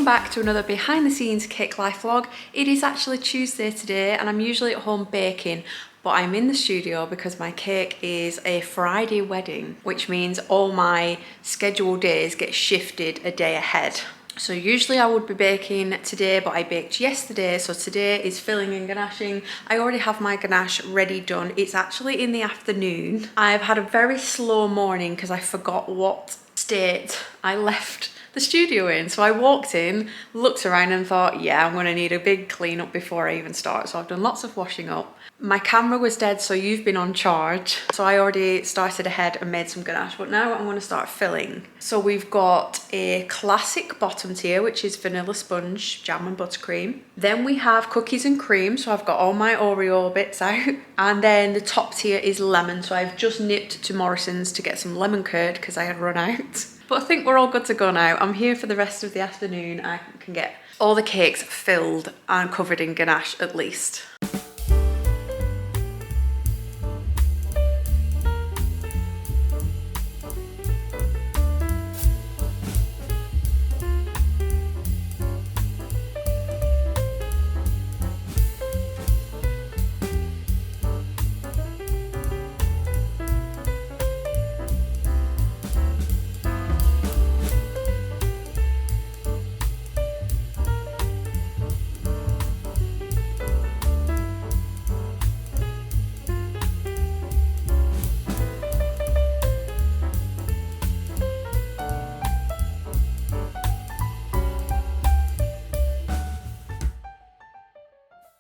back to another behind the scenes cake life vlog. It is actually Tuesday today and I'm usually at home baking, but I'm in the studio because my cake is a Friday wedding, which means all my scheduled days get shifted a day ahead. So usually I would be baking today, but I baked yesterday. So today is filling and ganaching. I already have my ganache ready done. It's actually in the afternoon. I've had a very slow morning because I forgot what state I left the studio in. So I walked in, looked around and thought, yeah, I'm gonna need a big clean up before I even start. So I've done lots of washing up. My camera was dead, so you've been on charge. So I already started ahead and made some ganache, but now I'm gonna start filling. So we've got a classic bottom tier, which is vanilla sponge, jam and buttercream. Then we have cookies and cream. So I've got all my Oreo bits out. And then the top tier is lemon. So I've just nipped to Morrison's to get some lemon curd because I had run out. But I think we're all good to go now. I'm here for the rest of the afternoon. I can get all the cakes filled and covered in ganache at least.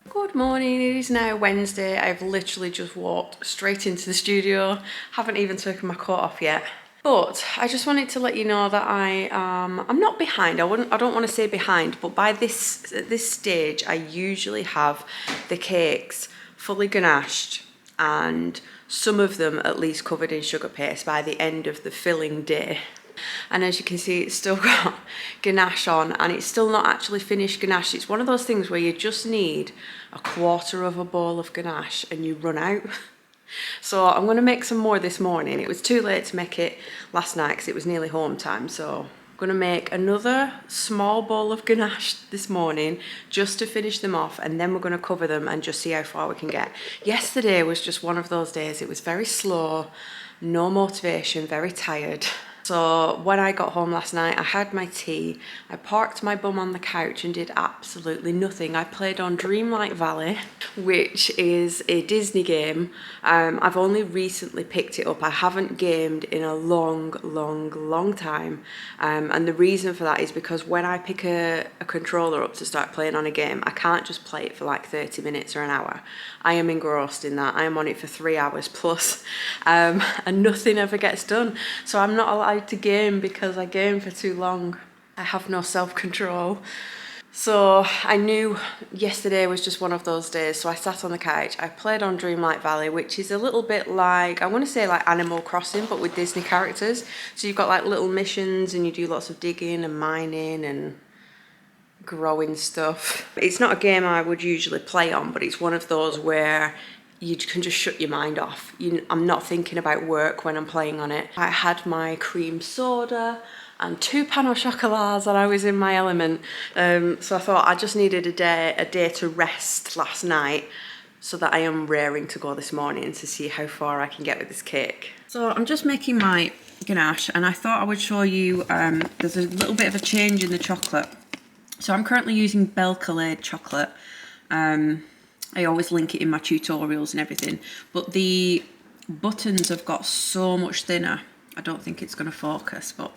Good morning, it is now Wednesday. I've literally just walked straight into the studio. Haven't even taken my coat off yet. But I just wanted to let you know that I'm not behind. I don't want to say behind, but by this stage, I usually have the cakes fully ganached and some of them at least covered in sugar paste by the end of the filling day. And as you can see, it's still got ganache on and it's still not actually finished ganache. It's one of those things where you just need a quarter of a bowl of ganache and you run out. So I'm going to make some more this morning. It was too late to make it last night because it was nearly home time. So I'm going to make another small bowl of ganache this morning just to finish them off, and then we're going to cover them and just see how far we can get. Yesterday was just one of those days. It was very slow, no motivation, very tired. So when I got home last night, I had my tea, I parked my bum on the couch and did absolutely nothing. I played on Dreamlight Valley, which is a Disney game. I've only recently picked it up. I haven't gamed in a long time. And the reason for that is because when I pick a controller up to start playing on a game, I can't just play it for like 30 minutes or an hour. I am engrossed in that. I am on it for 3 hours plus, and nothing ever gets done. So I'm not allowed to game because I game for too long. I have no self-control. So I knew yesterday was just one of those days. So I sat on the couch, I played on Dreamlight Valley, which is a little bit like, I want to say like Animal Crossing, but with Disney characters. So you've got like little missions and you do lots of digging and mining and growing stuff. It's not a game I would usually play on, but it's one of those where you can just shut your mind off. I'm not thinking about work when I'm playing on it. I had my cream soda and 2 pain au chocolats and I was in my element. So I thought I just needed a day to rest last night so that I am raring to go this morning to see how far I can get with this cake. So I'm just making my ganache and I thought I would show you, there's a little bit of a change in the chocolate. So I'm currently using Belle Colored chocolate. I always link it in my tutorials and everything, but the buttons have got so much thinner. I don't think it's going to focus, but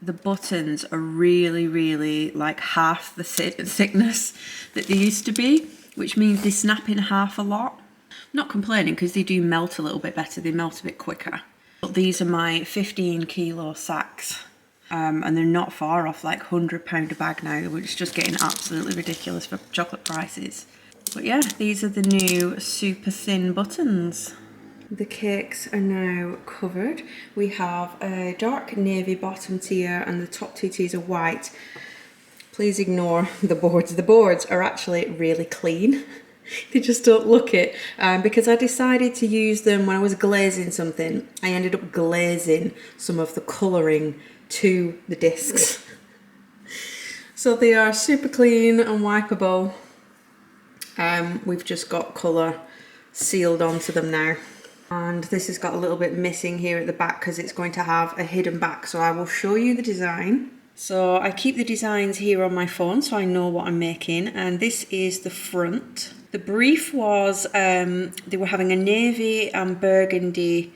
the buttons are really like half the thickness that they used to be, which means they snap in half a lot. I'm not complaining because they do melt a little bit better, they melt a bit quicker. But these are my 15 kilo sacks. And they're not far off like £100 a bag now, which is just getting absolutely ridiculous for chocolate prices. But yeah, these are the new super thin buttons. The cakes are now covered. We have a dark navy bottom tier and the top 2 tiers are white. Please ignore the boards. The boards are actually really clean. They just don't look it, because I decided to use them when I was glazing something. I ended up glazing some of the colouring to the discs. So they are super clean and wipeable. We've just got colour sealed onto them now. And this has got a little bit missing here at the back because it's going to have a hidden back. So I will show you the design. So I keep the designs here on my phone so I know what I'm making. And this is the front. The brief was they were having a navy and burgundy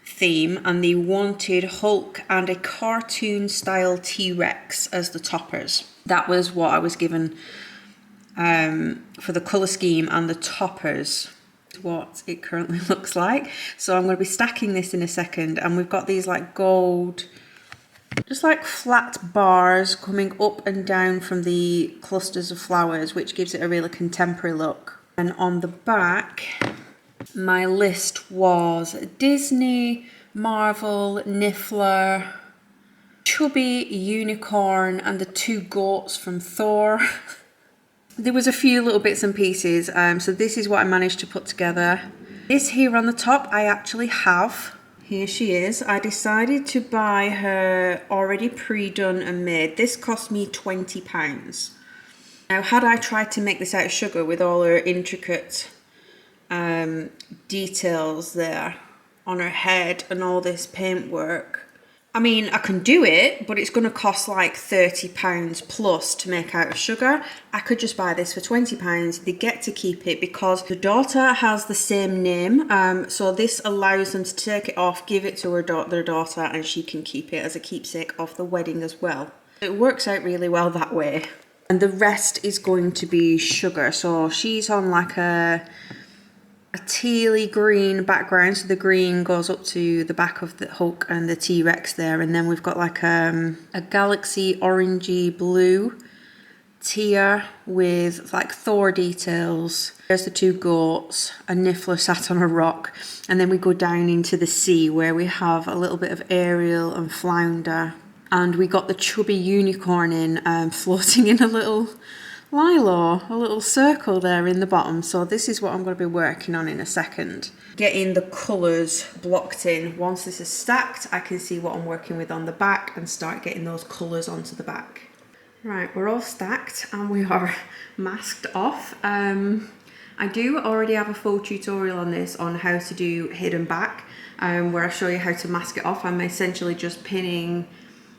theme, and they wanted Hulk and a cartoon style T-Rex as the toppers. That was what I was given for the colour scheme, and the toppers what it currently looks like. So I'm going to be stacking this in a second, and we've got these like gold, just like flat bars coming up and down from the clusters of flowers, which gives it a really contemporary look. And on the back, my list was Disney, Marvel, Niffler, Chubby, Unicorn, and the two goats from Thor. There was a few little bits and pieces, so this is what I managed to put together. This here on the top I actually have. Here she is. I decided to buy her already pre-done and made. This cost me £20. Now, had I tried to make this out of sugar with all her intricate details there on her head and all this paintwork, I mean, I can do it, but it's going to cost like £30 plus to make out of sugar. I could just buy this for £20. They get to keep it because the daughter has the same name. So this allows them to take it off, give it to their daughter, and she can keep it as a keepsake of the wedding as well. It works out really well that way. And the rest is going to be sugar. So she's on like a tealy green background, so the green goes up to the back of the Hulk and the T-Rex there, and then we've got like a galaxy orangey blue tier with like Thor details. There's the two goats, a Niffler sat on a rock, and then we go down into the sea where we have a little bit of Ariel and Flounder, and we got the chubby unicorn in floating in a little lilo, a little circle there in the bottom. So this is what I'm going to be working on in a second. Getting the colours blocked in. Once this is stacked, I can see what I'm working with on the back and start getting those colours onto the back. Right, we're all stacked and we are masked off. I do already have a full tutorial on this, on how to do hidden back, where I show you how to mask it off. I'm essentially just pinning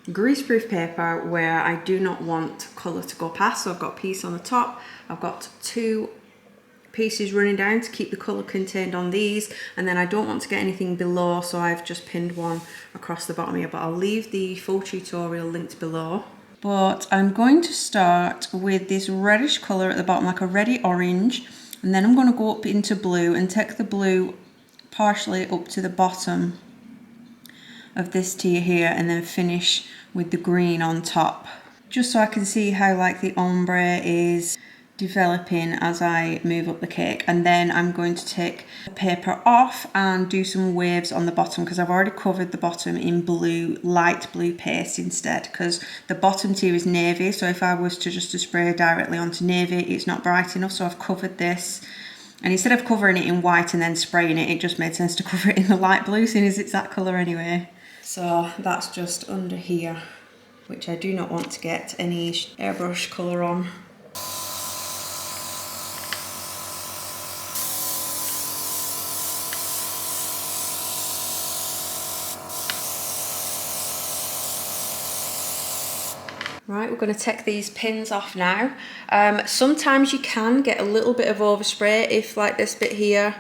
greaseproof paper where I do not want colour to go past. So I've got a piece on the top, I've got two pieces running down to keep the colour contained on these, and then I don't want to get anything below, so I've just pinned one across the bottom here, but I'll leave the full tutorial linked below. But I'm going to start with this reddish colour at the bottom, like a reddy orange, and then I'm going to go up into blue and take the blue partially up to the bottom of this tier here, and then finish with the green on top, just so I can see how like the ombre is developing as I move up the cake. And then I'm going to take the paper off and do some waves on the bottom, because I've already covered the bottom in blue, light blue paste instead, because the bottom tier is navy, so if I was to just spray directly onto navy, it's not bright enough. So I've covered this, and instead of covering it in white and then spraying it, it just made sense to cover it in the light blue, seeing as it's that colour anyway. So that's just under here, which I do not want to get any airbrush colour on. Right, we're going to take these pins off now. Sometimes you can get a little bit of overspray if like this bit here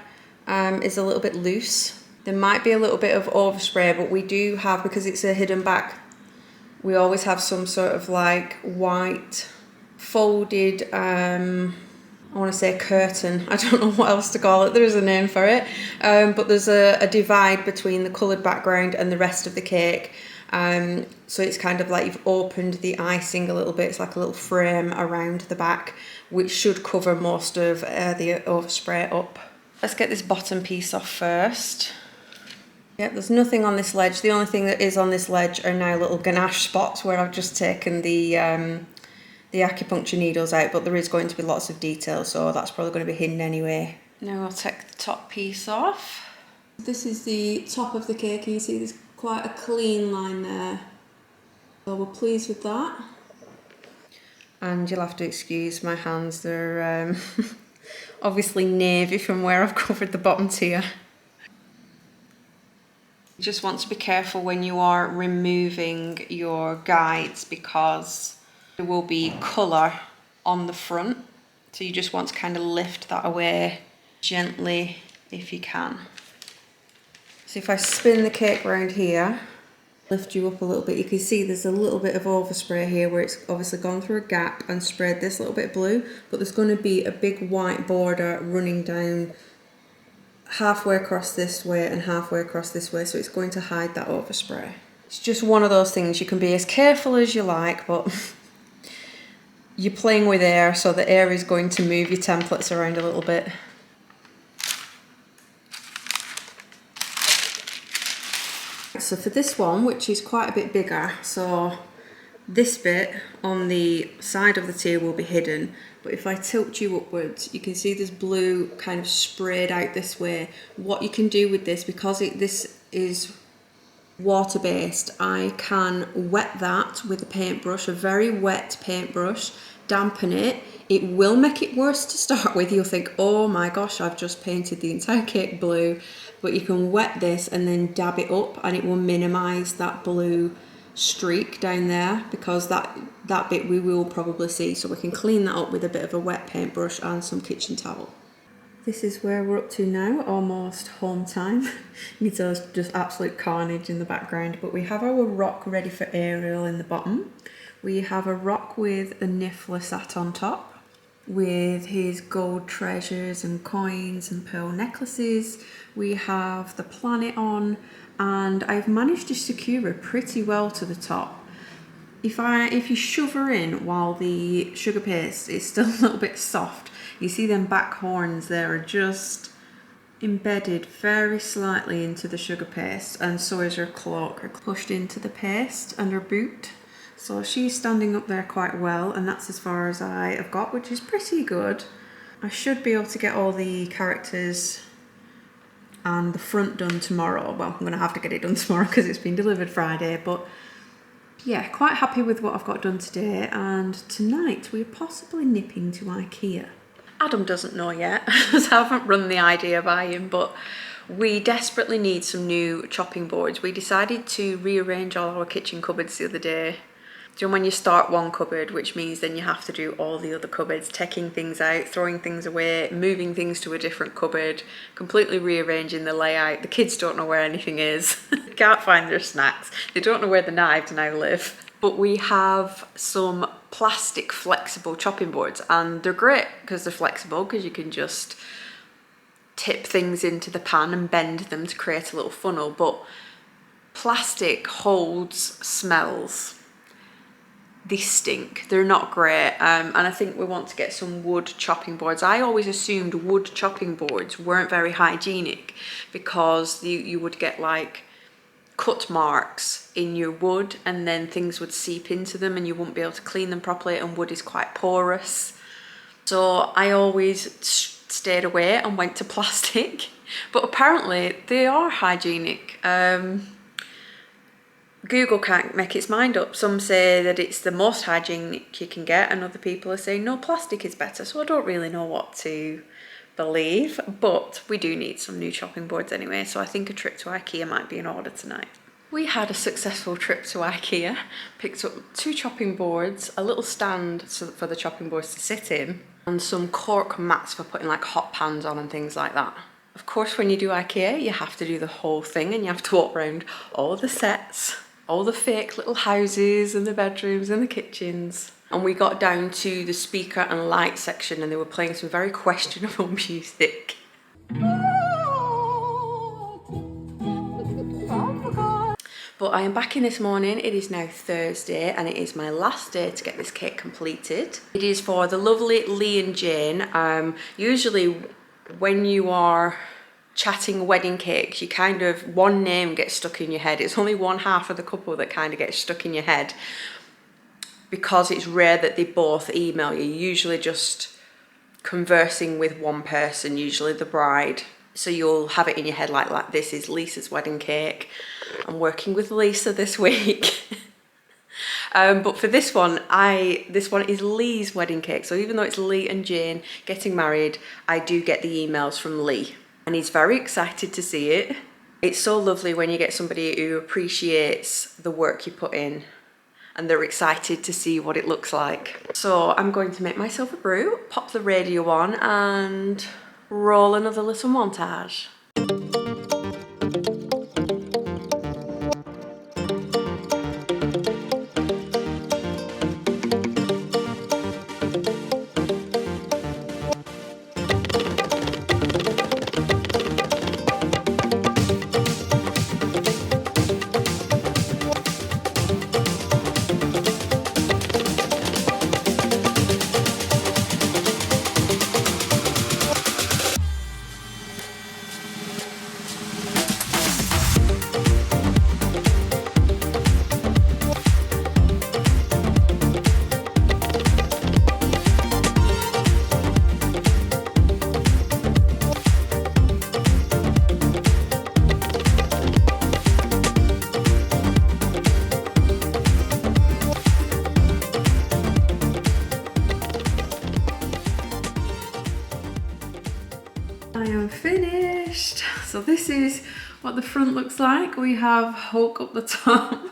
is a little bit loose. There might be a little bit of overspray, but we do have, because it's a hidden back, we always have some sort of like white folded, I want to say curtain, I don't know what else to call it, there is a name for it, but there's a divide between the coloured background and the rest of the cake. So it's kind of like you've opened the icing a little bit, it's like a little frame around the back, which should cover most of the overspray up. Let's get this bottom piece off first. Yep, there's nothing on this ledge. The only thing that is on this ledge are now little ganache spots where I've just taken the acupuncture needles out, but there is going to be lots of detail, so that's probably going to be hidden anyway. Now I'll take the top piece off. This is the top of the cake, and you see there's quite a clean line there. So we're pleased with that. And you'll have to excuse my hands, they're obviously navy from where I've covered the bottom tier. You just want to be careful when you are removing your guides because there will be colour on the front. So you just want to kind of lift that away gently if you can. So if I spin the cake around here, lift you up a little bit, you can see there's a little bit of overspray here where it's obviously gone through a gap and sprayed this little bit of blue, but there's going to be a big white border running down halfway across this way and halfway across this way, so it's going to hide that overspray. It's just one of those things, you can be as careful as you like, but you're playing with air, so the air is going to move your templates around a little bit. So for this one, which is quite a bit bigger, so this bit on the side of the tier will be hidden, but if I tilt you upwards, you can see this blue kind of sprayed out this way. What you can do with this, because this is water-based, I can wet that with a paintbrush, a very wet paintbrush, dampen it. It will make it worse to start with. You'll think, oh my gosh, I've just painted the entire cake blue, but you can wet this and then dab it up and it will minimise that blue streak down there, because that bit we will probably see, so we can clean that up with a bit of a wet paintbrush and some kitchen towel. This is where we're up to now, almost home time. You can just absolute carnage in the background, but we have our rock ready for Ariel in the bottom. We have a rock with a Niffler sat on top with his gold treasures and coins and pearl necklaces. We have the planet on, and I've managed to secure her pretty well to the top. If you shove her in while the sugar paste is still a little bit soft, you see them back horns there are just embedded very slightly into the sugar paste, and so is her cloak, pushed into the paste, and her boot. So she's standing up there quite well, and that's as far as I have got, which is pretty good. I should be able to get all the characters and the front done tomorrow. Well, I'm going to have to get it done tomorrow because it's been delivered Friday, but yeah, quite happy with what I've got done today. And tonight we're possibly nipping to IKEA. Adam doesn't know yet, as I haven't run the idea by him, but we desperately need some new chopping boards. We decided to rearrange all our kitchen cupboards the other day. Do you know when you start one cupboard, which means then you have to do all the other cupboards, taking things out, throwing things away, moving things to a different cupboard, completely rearranging the layout. The kids don't know where anything is. They can't find their snacks. They don't know where the knives now live. But we have some plastic flexible chopping boards, and they're great because they're flexible, because you can just tip things into the pan and bend them to create a little funnel. But plastic holds smells. They stink, they're not great, and I think we want to get some wood chopping boards. I always assumed wood chopping boards weren't very hygienic because you would get like cut marks in your wood, and then things would seep into them and you wouldn't be able to clean them properly, and wood is quite porous. So I always stayed away and went to plastic, but apparently they are hygienic. Google can't make its mind up. Some say that it's the most hygienic you can get, and other people are saying no, plastic is better. So I don't really know what to believe, but we do need some new chopping boards anyway, so I think a trip to IKEA might be in order tonight. We had a successful trip to IKEA, picked up 2 chopping boards, a little stand for the chopping boards to sit in, and some cork mats for putting like hot pans on and things like that. Of course, when you do IKEA, you have to do the whole thing, and you have to walk around all the sets, all the fake little houses and the bedrooms and the kitchens. And we got down to the speaker and light section, and they were playing some very questionable music. But I am back in this morning. It is now Thursday, and it is my last day to get this cake completed. It is for the lovely Lee and Jane. Usually when you are chatting wedding cakes, you kind of, one name gets stuck in your head. It's only one half of the couple that kind of gets stuck in your head, because it's rare that they both email you. You're usually just conversing with one person, usually the bride. So you'll have it in your head like this is Lisa's wedding cake. I'm working with Lisa this week. But for this one, this one is Lee's wedding cake. So even though it's Lee and Jane getting married, I do get the emails from Lee. And he's very excited to see it. It's so lovely when you get somebody who appreciates the work you put in and they're excited to see what it looks like. So I'm going to make myself a brew, pop the radio on and roll another little montage. I am finished. So this is what the front looks like. We have Hulk up the top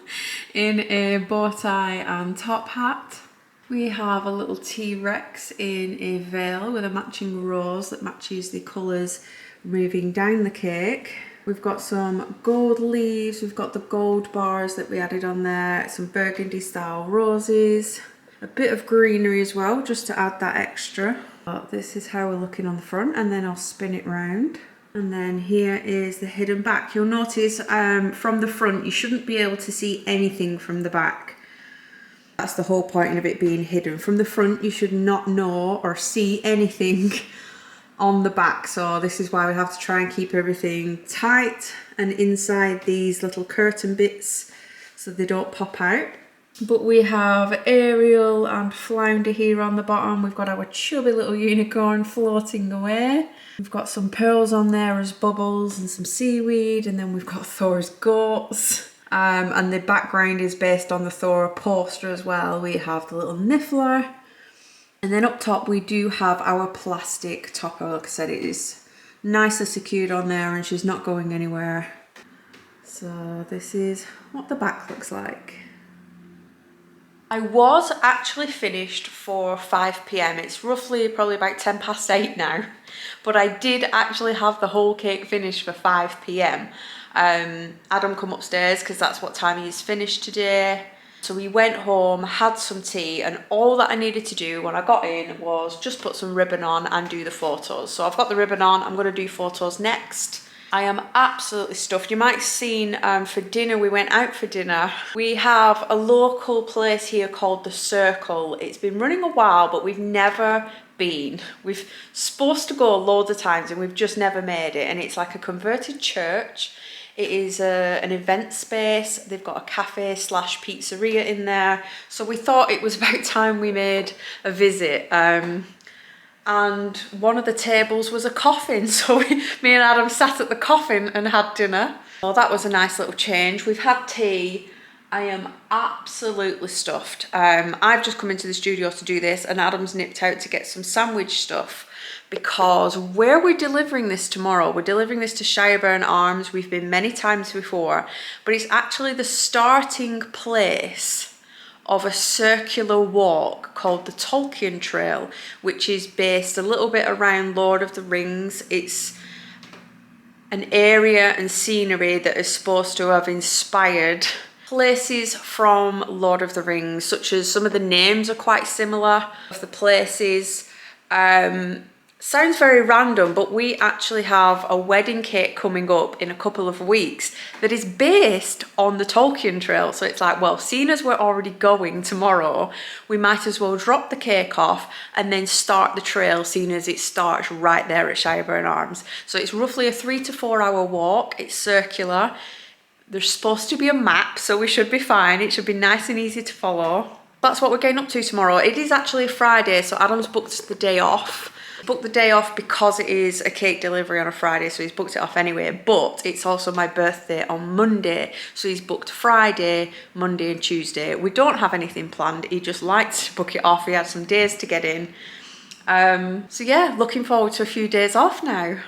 in a bow tie and top hat. We have a little T-Rex in a veil with a matching rose that matches the colours moving down the cake. We've got some gold leaves, we've got the gold bars that we added on there, some burgundy style roses, a bit of greenery as well, just to add that extra. But this is how we're looking on the front, and then I'll spin it round. And then here is the hidden back. You'll notice from the front, you shouldn't be able to see anything from the back. That's the whole point of it being hidden. From the front, you should not know or see anything on the back. So this is why we have to try and keep everything tight and inside these little curtain bits so they don't pop out. But we have Ariel and Flounder here on the bottom. We've got our chubby little unicorn floating away. We've got some pearls on there as bubbles and some seaweed, and then we've got Thor's goats. And the background is based on the Thor poster as well. We have the little niffler. And then up top we do have our plastic topper. Like I said, it is nicely secured on there and she's not going anywhere. So this is what the back looks like. I was actually finished for 5 p.m. It's roughly probably about 10 past 8 now, but I did actually have the whole cake finished for 5 p.m. Adam come upstairs because that's what time he's finished today. So we went home, had some tea, and all that I needed to do when I got in was just put some ribbon on and do the photos. So I've got the ribbon on, I'm going to do photos next. I am absolutely stuffed. You might have seen for dinner, we went out for dinner. We have a local place here called The Circle. It's been running a while, but we've never been. We've supposed to go loads of times and we've just never made it. And it's like a converted church. It is an event space. They've got a cafe / pizzeria in there. So we thought it was about time we made a visit. And one of the tables was a coffin, so me and Adam sat at the coffin and had dinner. Well, that was a nice little change. We've had tea. I am absolutely stuffed. I've just come into the studio to do this, and Adam's nipped out to get some sandwich stuff, because where we're delivering this tomorrow, we're delivering this to Shireburn Arms. We've been many times before, but it's actually the starting place of a circular walk called the Tolkien Trail, which is based a little bit around Lord of the Rings. It's an area and scenery that is supposed to have inspired places from Lord of the Rings, such as some of the names are quite similar of the places. Sounds very random, but we actually have a wedding cake coming up in a couple of weeks that is based on the Tolkien Trail. So it's like, well, seeing as we're already going tomorrow, we might as well drop the cake off and then start the trail, seeing as it starts right there at Shireburn Arms. So it's roughly a 3 to 4 hour walk. It's circular. There's supposed to be a map, so we should be fine. It should be nice and easy to follow. That's what we're getting up to tomorrow. It is actually a Friday, so Adam's booked the day off. booked the day off because it is a cake delivery on a Friday, so he's booked it off anyway, but it's also my birthday on Monday, so he's booked Friday, Monday and Tuesday. We don't have anything planned, he just likes to book it off. He had some days to get in. So yeah, looking forward to a few days off now.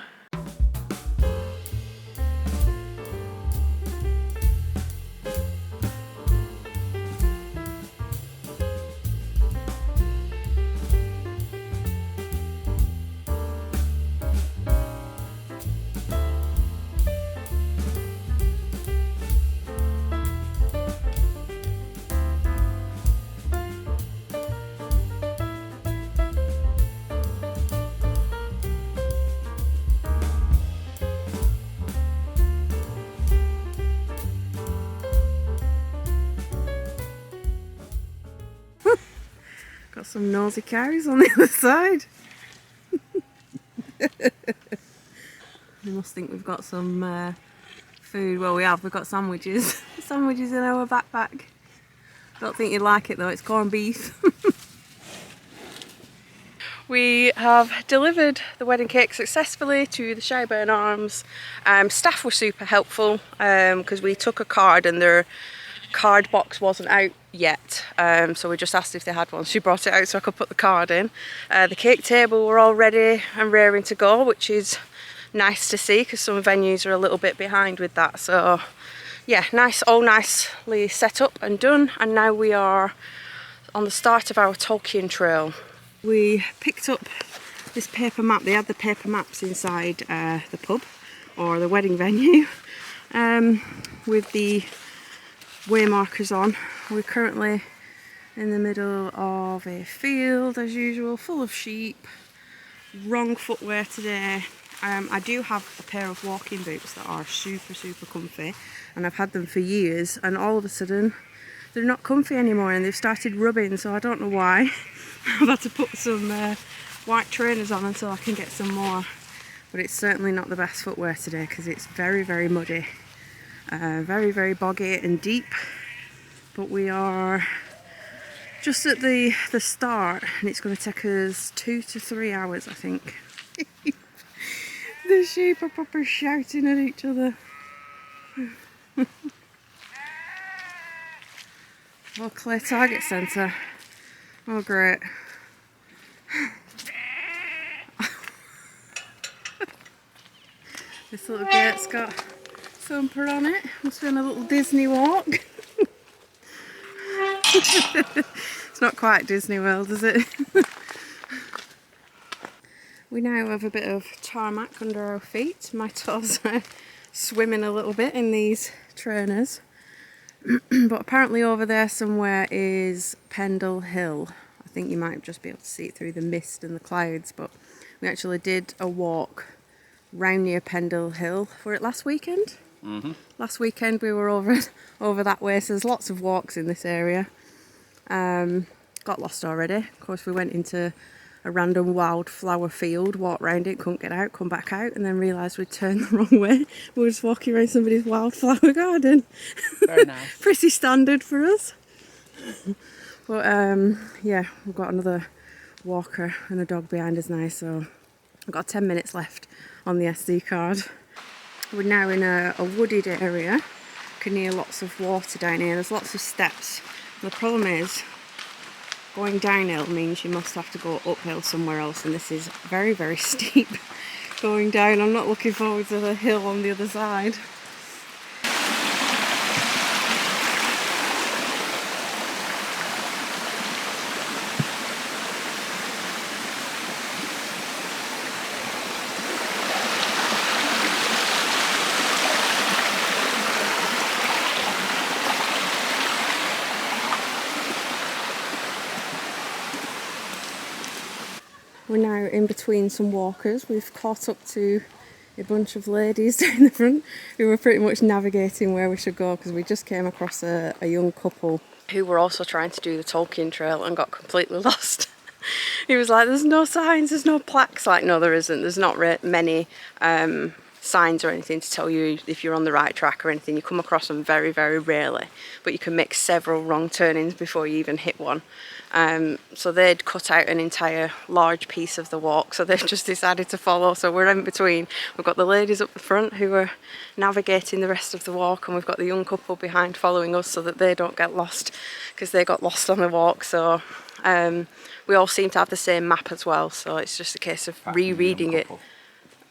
Got some nosy cows on the other side. They must think we've got some food. Well, we have. We've got sandwiches. Sandwiches in our backpack. Don't think you'd like it though. It's corned beef. We have delivered the wedding cake successfully to the Shireburn Arms. Staff were super helpful because we took a card and their card box wasn't out yet, so we just asked if they had one. She brought it out so I could put the card in. The cake table were all ready and raring to go, which is nice to see because some venues are a little bit behind with that. So yeah, nice, all nicely set up and done, and now we are on the start of our Tolkien Trail. We picked up this paper map. They had the paper maps inside the pub or the wedding venue with the way markers on. We're currently in the middle of a field as usual, full of sheep. Wrong footwear today. I do have a pair of walking boots that are super comfy, and I've had them for years, and all of a sudden they're not comfy anymore and they've started rubbing, so I don't know why. I've had to put some white trainers on until I can get some more, but it's certainly not the best footwear today because it's very muddy. Very boggy and deep, but we are just at the start and it's going to take us 2 to 3 hours, I think. The sheep are proper shouting at each other. Oh, clear target centre. Oh great. This little gate's got thumper on it. Must be on a little Disney walk. It's not quite Disney World, is it? We now have a bit of tarmac under our feet. My toes are swimming a little bit in these trainers. But apparently over there somewhere is Pendle Hill. I think you might just be able to see it through the mist and the clouds, but we actually did a walk round near Pendle Hill for it last weekend. Last weekend we were over that way, so there's lots of walks in this area. Got lost already. Of course, we went into a random wildflower field, walked round it, couldn't get out, come back out, and then realised we'd turned the wrong way. We were just walking around somebody's wildflower garden. Very nice. Pretty standard for us. But yeah, we've got another walker and a dog behind us now, so I've got 10 minutes left on the SD card. We're now in a wooded area. You can hear lots of water down here. There's lots of steps. The problem is, going downhill means you must have to go uphill somewhere else, and this is very steep going down. I'm not looking forward to the hill on the other side. We're now in between some walkers. We've caught up to a bunch of ladies down the front who were pretty much navigating where we should go, because we just came across a young couple who were also trying to do the Tolkien Trail and got completely lost. He was like, there's no signs, there's no plaques. Like, no, there isn't. There's not many signs or anything to tell you if you're on the right track or anything. You come across them very, very rarely, but you can make several wrong turnings before you even hit one. So they'd cut out an entire large piece of the walk, so they've just decided to follow. So we're in between. We've got the ladies up the front who are navigating the rest of the walk, and we've got the young couple behind following us so that they don't get lost, because they got lost on the walk. So we all seem to have the same map as well, so it's just a case of rereading it.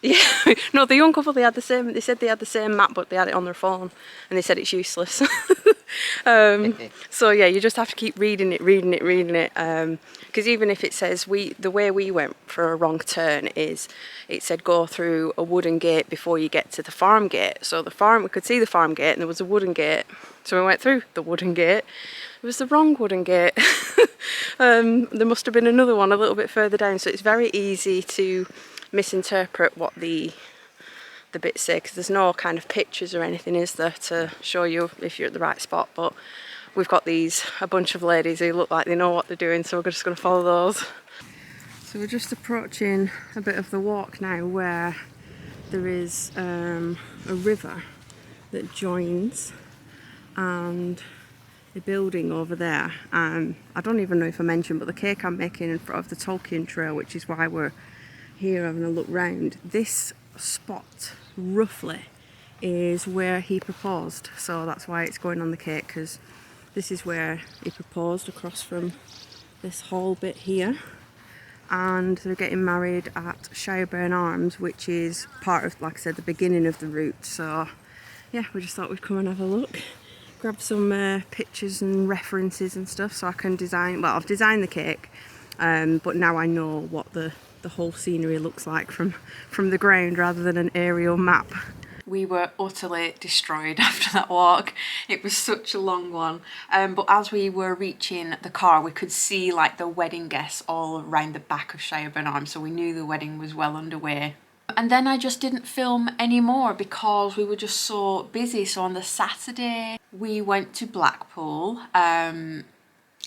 Yeah, no, the young couple, they said they had the same map, but they had it on their phone, and they said it's useless. So yeah, you just have to keep reading it, because even if it says, the way we went for a wrong turn is, it said go through a wooden gate before you get to the farm gate. So we could see the farm gate, and there was a wooden gate, so we went through the wooden gate. It was the wrong wooden gate. There must have been another one a little bit further down, so it's very easy to misinterpret what the bits say, because there's no kind of pictures or anything, is there, to show you if you're at the right spot. But we've got a bunch of ladies who look like they know what they're doing, so we're just going to follow those. So we're just approaching a bit of the walk now where there is a river that joins, and the building over there, I don't even know if I mentioned, but the cake I'm making in front of the Tolkien Trail, which is why we're here having a look round, this spot roughly is where he proposed, so that's why it's going on the cake, because this is where he proposed, across from this whole bit here. And they're getting married at Shireburn Arms, which is part of, like I said, the beginning of the route. So yeah, we just thought we'd come and have a look, grab some pictures and references and stuff, so I can design, well, I've designed the cake, but now I know what the whole scenery looks like from the ground rather than an aerial map. We were utterly destroyed after that walk. It was such a long one, but as we were reaching the car, we could see like the wedding guests all around the back of Shireburn Arms, so we knew the wedding was well underway. And then I just didn't film anymore because we were just so busy. So on the Saturday we went to Blackpool.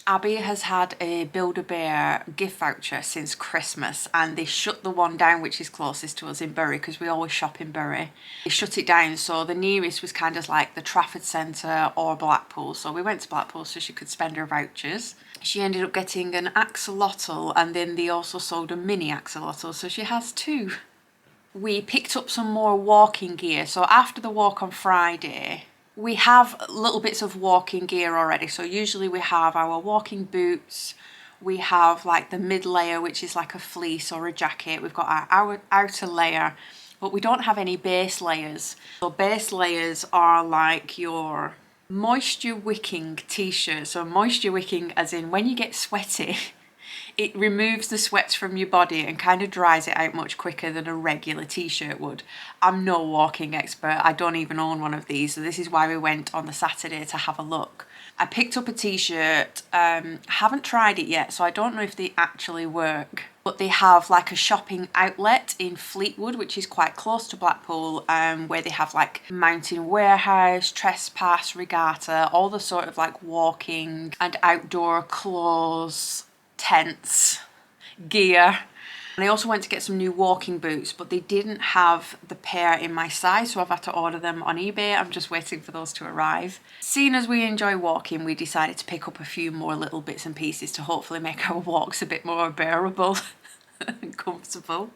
Abby has had a Build-A-Bear gift voucher since Christmas, and they shut the one down which is closest to us in Bury, because we always shop in Bury. They shut it down, so the nearest was kind of like the Trafford Centre or Blackpool. So we went to Blackpool so she could spend her vouchers. She ended up getting an axolotl, and then they also sold a mini axolotl, so she has two. We picked up some more walking gear. So after the walk on Friday, we have little bits of walking gear already. So usually we have our walking boots, we have like the mid layer, which is like a fleece or a jacket, we've got our outer layer, but we don't have any base layers. So base layers are like your moisture wicking t-shirt. So moisture wicking as in when you get sweaty, it removes the sweat from your body and kind of dries it out much quicker than a regular t-shirt would. I'm no walking expert, I don't even own one of these, so this is why we went on the Saturday to have a look. I picked up a t-shirt, haven't tried it yet, so I don't know if they actually work, but they have like a shopping outlet in Fleetwood, which is quite close to Blackpool, where they have like Mountain Warehouse, Trespass, Regatta, all the sort of like walking and outdoor clothes, tents, gear. And I also went to get some new walking boots, but they didn't have the pair in my size, so I've had to order them on eBay. I'm just waiting for those to arrive. Seeing as we enjoy walking, we decided to pick up a few more little bits and pieces to hopefully make our walks a bit more bearable and comfortable.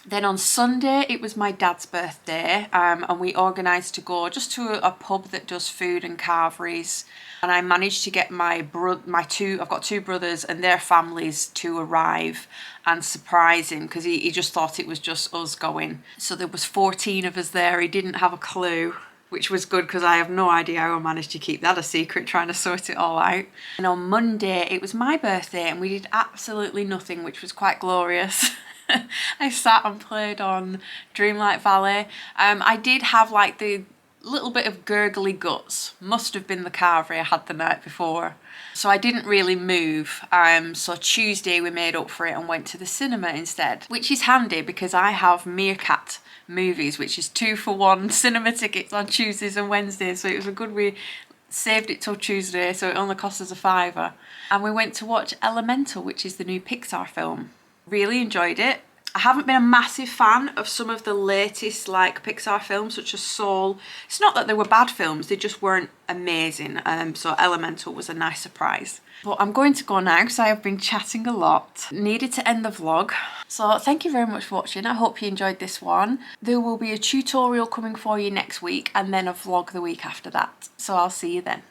Then on Sunday, it was my dad's birthday, and we organised to go just to a pub that does food and carveries. And I managed to get I've got two brothers and their families to arrive and surprise him, because he just thought it was just us going. So there was 14 of us there. He didn't have a clue, which was good because I have no idea how I managed to keep that a secret, trying to sort it all out. And on Monday, it was my birthday and we did absolutely nothing, which was quite glorious. I sat and played on Dreamlight Valley. I did have like the little bit of gurgly guts, must have been the carvery I had the night before, so I didn't really move. So Tuesday we made up for it and went to the cinema instead, which is handy because I have Meerkat movies, which is 2-for-1 cinema tickets on Tuesdays and Wednesdays, so it was a good, we saved it till Tuesday, so it only cost us £5. And we went to watch Elemental, which is the new Pixar film. Really enjoyed it. I haven't been a massive fan of some of the latest like Pixar films, such as Soul. It's not that they were bad films, they just weren't amazing. So Elemental was a nice surprise. But I'm going to go now because I have been chatting a lot. Needed to end the vlog. So thank you very much for watching. I hope you enjoyed this one. There will be a tutorial coming for you next week and then a vlog the week after that. So I'll see you then.